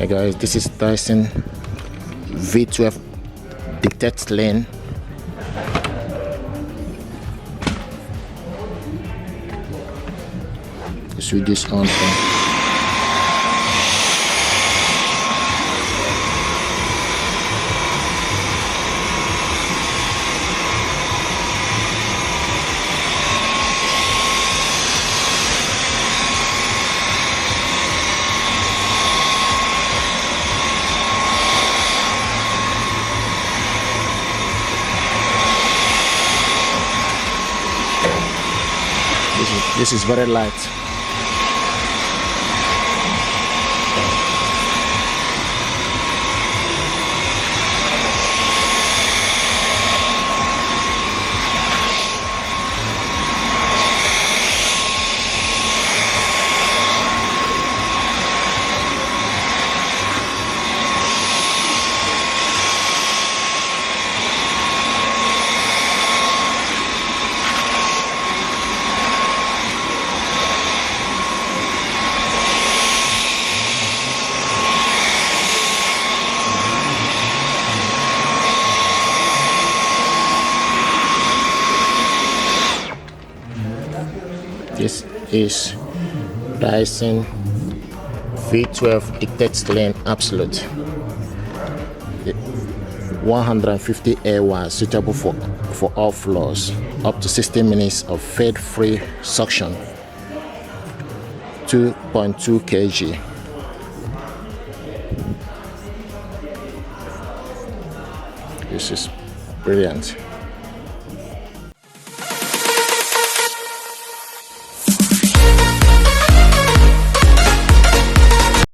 guys, this is Dyson V12 de-tangling. Switch this on. This is very light. This is Dyson V12 de-tangling Absolute. 150 air wire, suitable for all floors. Up to 60 minutes of fade-free suction. 2.2 kg. This is brilliant.